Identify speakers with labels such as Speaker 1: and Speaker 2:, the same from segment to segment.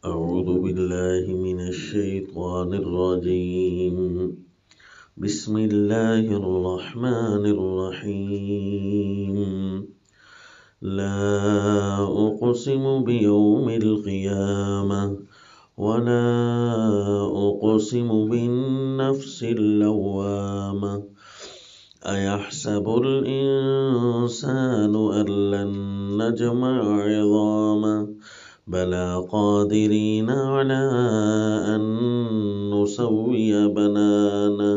Speaker 1: أعوذ بالله من الشيطان الرجيم. بسم الله الرحمن الرحيم. لا أقسم بيوم القيامة ولا أقسم بالنفس اللوامة أيحسب الإنسان أن لن نجمع عظامه بلى قادرين على أن نسوي بنانه.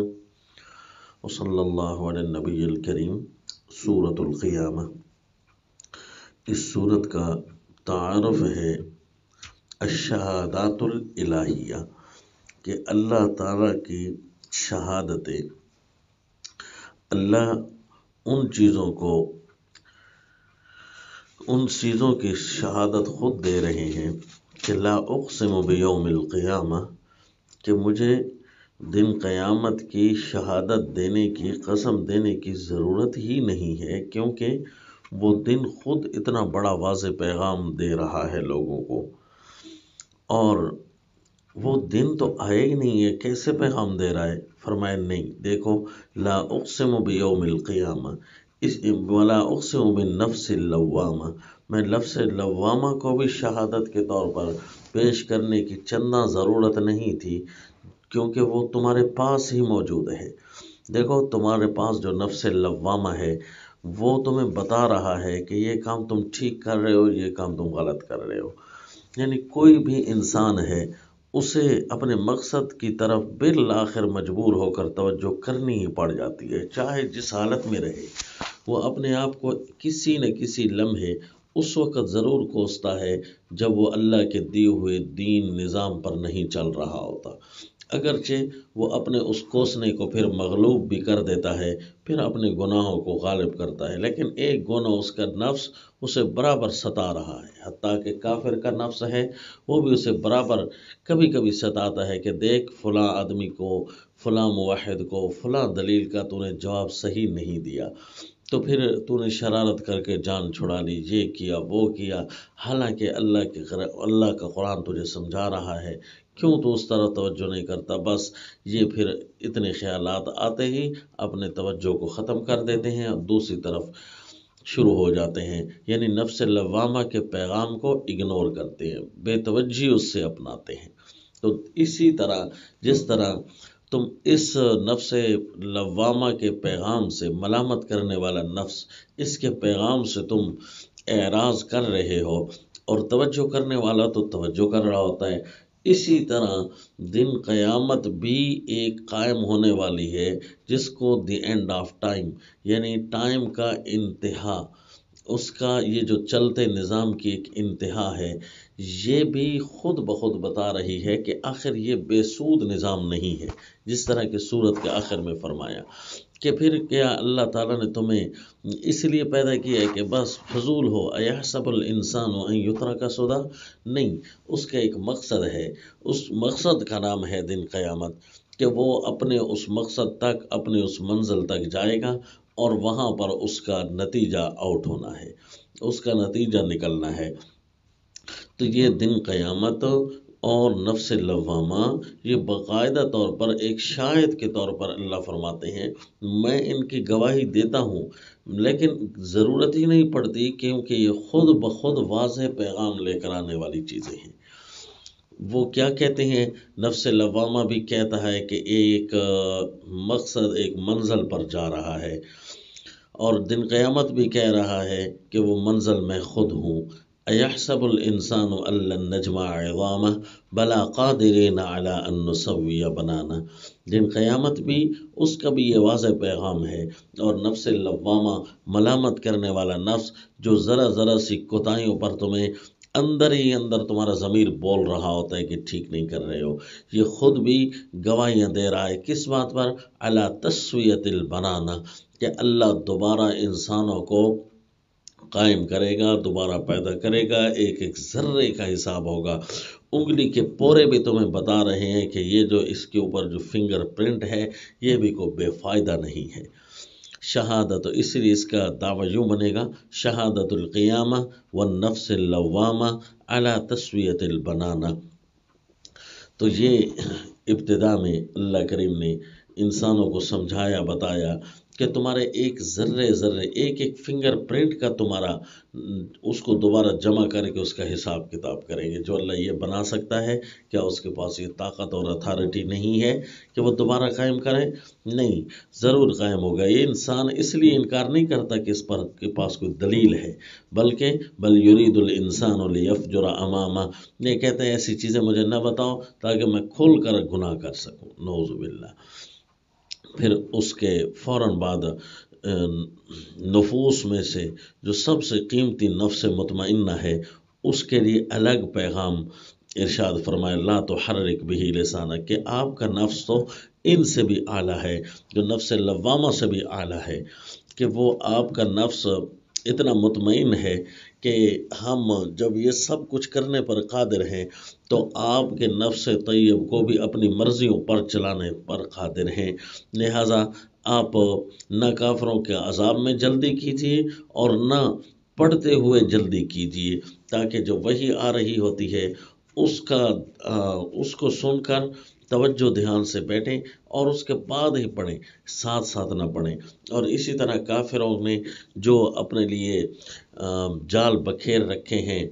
Speaker 1: وصلی اللہ علی النبی الکریم. سورۃ القیامہ. اس سورت کا تعارف ہے الشہادات الالہیہ، کہ اللہ تعالیٰ کی شہادتیں، اللہ ان چیزوں کی شہادت خود دے رہے ہیں کہ لا اقسم بیوم القیامہ، کہ مجھے دن قیامت کی شہادت دینے کی، قسم دینے کی ضرورت ہی نہیں ہے، کیونکہ وہ دن خود اتنا بڑا واضح پیغام دے رہا ہے لوگوں کو، اور وہ دن تو آئے ہی نہیں ہے، کیسے پیغام دے رہا ہے؟ فرمایا نہیں، دیکھو، لا اقسم بیوم القیامہ ولا اقسم بالنفس اللوامہ، میں لفظ لوامہ کو بھی شہادت کے طور پر پیش کرنے کی چندہ ضرورت نہیں تھی، کیونکہ وہ تمہارے پاس ہی موجود ہے۔ دیکھو، تمہارے پاس جو نفس لوامہ ہے وہ تمہیں بتا رہا ہے کہ یہ کام تم ٹھیک کر رہے ہو، یہ کام تم غلط کر رہے ہو۔ یعنی کوئی بھی انسان ہے، اسے اپنے مقصد کی طرف بالآخر مجبور ہو کر توجہ کرنی ہی پڑ جاتی ہے، چاہے جس حالت میں رہے۔ وہ اپنے آپ کو کسی نہ کسی لمحے اس وقت ضرور کوستا ہے جب وہ اللہ کے دیے ہوئے دین نظام پر نہیں چل رہا ہوتا، اگرچہ وہ اپنے اس کوسنے کو پھر مغلوب بھی کر دیتا ہے، پھر اپنے گناہوں کو غالب کرتا ہے، لیکن ایک گناہ اس کا نفس اسے برابر ستا رہا ہے، حتیٰ کہ کافر کا نفس ہے وہ بھی اسے برابر کبھی کبھی ستاتا ہے کہ دیکھ، فلاں آدمی کو، فلاں موحد کو، فلاں دلیل کا تو نے جواب صحیح نہیں دیا، تو پھر تو نے شرارت کر کے جان چھڑا لی، یہ کیا وہ کیا، حالانکہ اللہ کا قرآن تجھے سمجھا رہا ہے، کیوں تو اس طرح توجہ نہیں کرتا؟ بس یہ پھر اتنے خیالات آتے ہی اپنے توجہ کو ختم کر دیتے ہیں اور دوسری طرف شروع ہو جاتے ہیں، یعنی نفس لوامہ کے پیغام کو اگنور کرتے ہیں، بے توجہی اس سے اپناتے ہیں۔ تو اسی طرح جس طرح تم اس نفس لوامہ کے پیغام سے، ملامت کرنے والا نفس، اس کے پیغام سے تم اعراض کر رہے ہو، اور توجہ کرنے والا تو توجہ کر رہا ہوتا ہے، اسی طرح دن قیامت بھی ایک قائم ہونے والی ہے، جس کو دی اینڈ آف ٹائم، یعنی ٹائم کا انتہا، اس کا یہ جو چلتے نظام کی ایک انتہا ہے، یہ بھی خود بخود بتا رہی ہے کہ آخر یہ بے سود نظام نہیں ہے، جس طرح کہ سورت کے آخر میں فرمایا کہ پھر کیا اللہ تعالیٰ نے تمہیں اس لیے پیدا کیا ہے کہ بس فضول ہو؟ ایحسب الانسان ان یترک سدی؟ نہیں، اس کا ایک مقصد ہے، اس مقصد کا نام ہے دن قیامت، کہ وہ اپنے اس مقصد تک، اپنے اس منزل تک جائے گا، اور وہاں پر اس کا نتیجہ آؤٹ ہونا ہے، اس کا نتیجہ نکلنا ہے۔ تو یہ دن قیامت اور نفس لوامہ، یہ باقاعدہ طور پر ایک شاہد کے طور پر اللہ فرماتے ہیں میں ان کی گواہی دیتا ہوں، لیکن ضرورت ہی نہیں پڑتی، کیونکہ یہ خود بخود واضح پیغام لے کر آنے والی چیزیں ہیں۔ وہ کیا کہتے ہیں؟ نفس لوامہ بھی کہتا ہے کہ ایک مقصد، ایک منزل پر جا رہا ہے، اور دن قیامت بھی کہہ رہا ہے کہ وہ منزل میں خود ہوں۔ ایحسب الانسان ان لن نجمع عظامہ بلی قادرین علی ان نسوی بنانہ۔ دن قیامت بھی، اس کا بھی یہ واضح پیغام ہے، اور نفس لوامہ، ملامت کرنے والا نفس، جو ذرا ذرا سی کوتاہیوں پر تمہیں اندر ہی اندر تمہارا ضمیر بول رہا ہوتا ہے کہ ٹھیک نہیں کر رہے ہو، یہ خود بھی گواہیاں دے رہا ہے، کس بات پر؟ علی تسویۃ البنانہ، کہ اللہ دوبارہ انسانوں کو قائم کرے گا، دوبارہ پیدا کرے گا، ایک ایک ذرے کا حساب ہوگا، انگلی کے پورے بھی تمہیں بتا رہے ہیں کہ یہ جو اس کے اوپر جو فنگر پرنٹ ہے، یہ بھی کوئی بے فائدہ نہیں ہے۔ شہادت، اس لیے اس کا دعویٰ یوں بنے گا، شہادت القیامہ والنفس اللوامہ علی تسویۃ البنانہ، تو یہ ابتدا میں اللہ کریم نے انسانوں کو سمجھایا، بتایا کہ تمہارے ایک ذرے ایک ایک فنگر پرنٹ کا تمہارا اس کو دوبارہ جمع کر کے اس کا حساب کتاب کریں گے۔ جو اللہ یہ بنا سکتا ہے، کیا اس کے پاس یہ طاقت اور اتھارٹی نہیں ہے کہ وہ دوبارہ قائم کریں؟ نہیں، ضرور قائم ہوگا۔ یہ انسان اس لیے انکار نہیں کرتا کہ اس پر کے پاس کوئی دلیل ہے، بلکہ بل یرید الانسان لیفجر امامہ، یہ کہتے ہیں ایسی چیزیں مجھے نہ بتاؤ تاکہ میں کھول کر گناہ کر سکوں، نعوذ باللہ۔ پھر اس کے فوراً بعد نفوس میں سے جو سب سے قیمتی نفس مطمئنہ ہے، اس کے لیے الگ پیغام ارشاد فرمائے، لا تحرک بہ لسانک، کہ آپ کا نفس تو ان سے بھی اعلیٰ ہے، جو نفس لوامہ سے بھی اعلیٰ ہے، کہ وہ آپ کا نفس اتنا مطمئن ہے کہ ہم جب یہ سب کچھ کرنے پر قادر ہیں تو آپ کے نفس طیب کو بھی اپنی مرضیوں پر چلانے پر قادر ہیں۔ لہٰذا آپ نہ کافروں کے عذاب میں جلدی کیجیے اور نہ پڑھتے ہوئے جلدی کیجیے، تاکہ جو وحی آ رہی ہوتی ہے اس کو سن کر توجہ دھیان سے بیٹھیں اور اس کے بعد ہی پڑھیں، ساتھ ساتھ نہ پڑھیں۔ اور اسی طرح کافروں نے جو اپنے لیے جال بکھیر رکھے ہیں،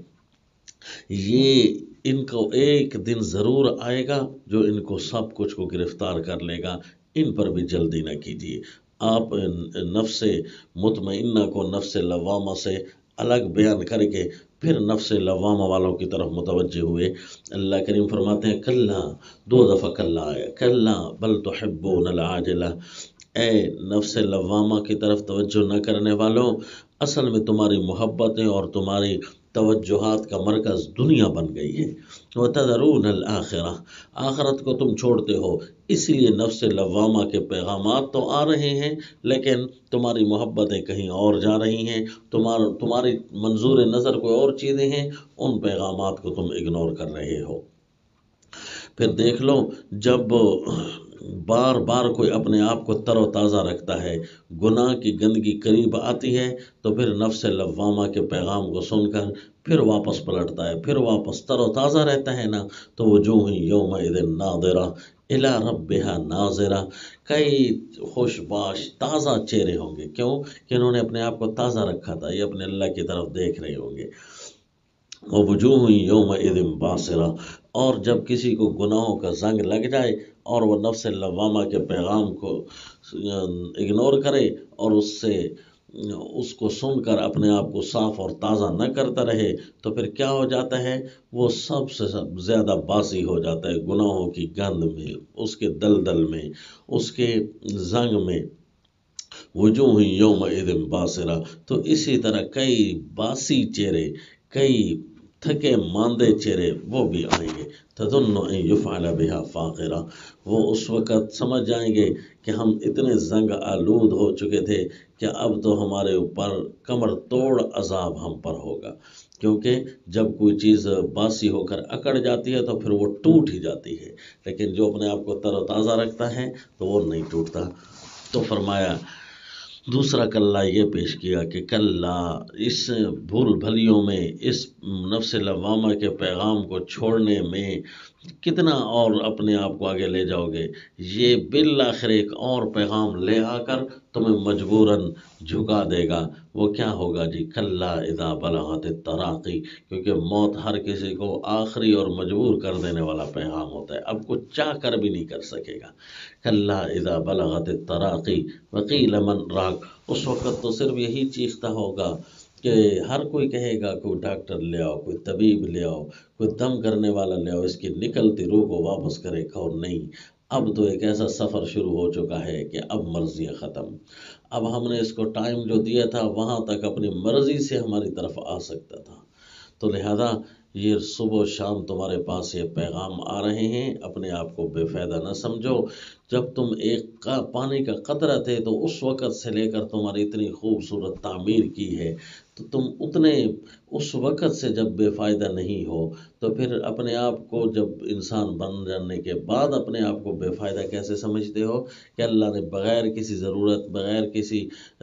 Speaker 1: یہ ان کو ایک دن ضرور آئے گا جو ان کو سب کچھ کو گرفتار کر لے گا، ان پر بھی جلدی نہ کیجیے۔ آپ نفس مطمئنہ کو نفس لوامہ سے الگ بیان کر کے پھر نفس لوامہ والوں کی طرف متوجہ ہوئے۔ اللہ کریم فرماتے ہیں کلا، 2 دفعہ کلا آیا، کلا بل تحبون العاجلہ، اے نفس لوامہ کی طرف توجہ نہ کرنے والوں، اصل میں تمہاری محبتیں اور تمہاری توجہات کا مرکز دنیا بن گئی ہے۔ وَتَذَرُونَ الْآخِرَةَ، آخرت کو تم چھوڑتے ہو، اسی لیے نفس لوامہ کے پیغامات تو آ رہے ہیں لیکن تمہاری محبتیں کہیں اور جا رہی ہیں، تمہاری منظور نظر کوئی اور چیزیں ہیں، ان پیغامات کو تم اگنور کر رہے ہو۔ پھر دیکھ لو، جب بار بار کوئی اپنے آپ کو تر و تازہ رکھتا ہے، گناہ کی گندگی قریب آتی ہے تو پھر نفس لوامہ کے پیغام کو سن کر پھر واپس پلٹتا ہے، پھر واپس تر و تازہ رہتا ہے نا، تو وجوہ یومئذ ناظرہ الی ربہا ناظرہ، کئی خوش باش تازہ چہرے ہوں گے، کیوں کہ انہوں نے اپنے آپ کو تازہ رکھا تھا، یہ اپنے اللہ کی طرف دیکھ رہے ہوں گے۔ وجوہ یومئذ باسرہ، اور جب کسی کو گناہوں کا زنگ لگ جائے اور وہ نفس لوامہ کے پیغام کو اگنور کرے اور اس کو سن کر اپنے آپ کو صاف اور تازہ نہ کرتا رہے، تو پھر کیا ہو جاتا ہے، وہ سب سے زیادہ باسی ہو جاتا ہے گناہوں کی گند میں، اس کے دلدل میں، اس کے زنگ میں۔ وجوہ یومئذ باسرہ، تو اسی طرح کئی باسی چہرے، کئی تھکے ماندے چہرے وہ بھی آئیں گے۔ تظن ان یفعل بها فاقرہ، وہ اس وقت سمجھ جائیں گے کہ ہم اتنے زنگ آلود ہو چکے تھے کہ اب تو ہمارے اوپر کمر توڑ عذاب ہم پر ہوگا، کیونکہ جب کوئی چیز باسی ہو کر اکڑ جاتی ہے تو پھر وہ ٹوٹ ہی جاتی ہے، لیکن جو اپنے آپ کو تر و تازہ رکھتا ہے تو وہ نہیں ٹوٹتا۔ تو فرمایا دوسرا کلا یہ پیش کیا کہ کلا، اس بھول بھلیوں میں، اس نفس لوامہ کے پیغام کو چھوڑنے میں کتنا اور اپنے آپ کو آگے لے جاؤ گے، یہ بالآخر ایک اور پیغام لے آ کر تمہیں مجبوراً جھکا دے گا۔ وہ کیا ہوگا جی، کلا اذا بلغت التراقی، کیونکہ موت ہر کسی کو آخری اور مجبور کر دینے والا پیغام ہوتا ہے، اب کچھ چاہ کر بھی نہیں کر سکے گا۔ کلا اذا بلغت التراقی وقیل من راق، اس وقت تو صرف یہی چیختا ہوگا کہ ہر کوئی کہے گا کوئی ڈاکٹر لے آؤ، کوئی طبیب لے آؤ، کوئی دم کرنے والا لے آؤ، اس کی نکلتی روح کو واپس کرے، کہو نہیں، اب تو ایک ایسا سفر شروع ہو چکا ہے کہ اب مرضیاں ختم، اب ہم نے اس کو ٹائم جو دیا تھا وہاں تک اپنی مرضی سے ہماری طرف آ سکتا تھا، تو لہذا یہ صبح و شام تمہارے پاس یہ پیغام آ رہے ہیں، اپنے آپ کو بے فائدہ نہ سمجھو، جب تم ایک پانی کا قطرہ تھے تو اس وقت سے لے کر تمہاری اتنی خوبصورت تعمیر کی ہے، تو تم اتنے اس وقت سے جب بے فائدہ نہیں ہو تو پھر اپنے آپ کو جب انسان بن جانے کے بعد اپنے آپ کو بے فائدہ کیسے سمجھتے ہو کہ اللہ نے بغیر کسی ضرورت، بغیر کسی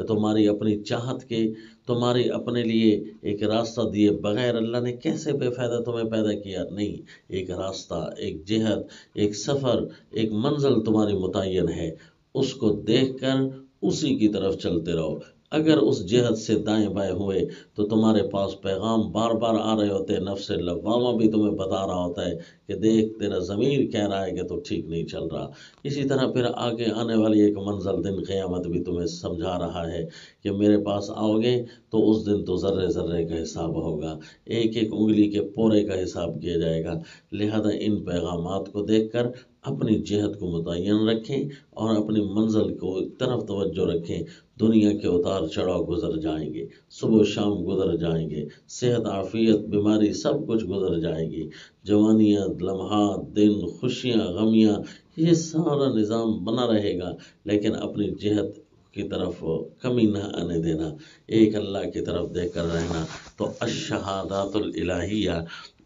Speaker 1: تمہاری اپنی چاہت کے، تمہاری اپنے لیے ایک راستہ دیے بغیر اللہ نے کیسے بے فائدہ تمہیں پیدا کیا؟ نہیں، ایک راستہ، ایک جہت، ایک سفر، ایک منزل تمہاری متعین ہے، اس کو دیکھ کر اسی کی طرف چلتے رہو۔ اگر اس جہت سے دائیں بائیں ہوئے تو تمہارے پاس پیغام بار بار آ رہے ہوتے ہیں، نفس لوامہ بھی تمہیں بتا رہا ہوتا ہے کہ دیکھ تیرا ضمیر کہہ رہا ہے کہ تو ٹھیک نہیں چل رہا۔ اسی طرح پھر آگے آنے والی ایک منزل دن قیامت بھی تمہیں سمجھا رہا ہے کہ میرے پاس آؤ گے تو اس دن تو ذرے ذرے کا حساب ہوگا، ایک ایک انگلی کے پورے کا حساب کیا جائے گا۔ لہذا ان پیغامات کو دیکھ کر اپنی جہت کو متعین رکھیں اور اپنی منزل کو طرف توجہ رکھیں۔ دنیا کے اتار چڑھاؤ گزر جائیں گے، صبح و شام گزر جائیں گے، صحت، عافیت، بیماری سب کچھ گزر جائے گی، جوانیاں، لمحات، دن، خوشیاں، غمیاں، یہ سارا نظام بنا رہے گا، لیکن اپنی جہت کی طرف کمی نہ آنے دینا، ایک اللہ کی طرف دیکھ کر رہنا۔ تو الشہادات الالہیہ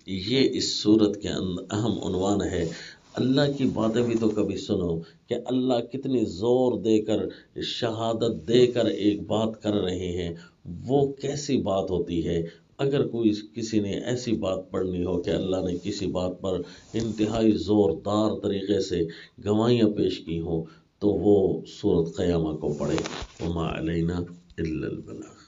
Speaker 1: یہ اس صورت کے اہم عنوان ہے۔ اللہ کی باتیں بھی تو کبھی سنو کہ اللہ کتنی زور دے کر، شہادت دے کر ایک بات کر رہے ہیں، وہ کیسی بات ہوتی ہے۔ اگر کوئی کسی نے ایسی بات پڑھنی ہو کہ اللہ نے کسی بات پر انتہائی زوردار طریقے سے گواہیاں پیش کی ہوں تو وہ سورۃ قیامہ کو پڑھے۔ وما علینا الا البلاغ۔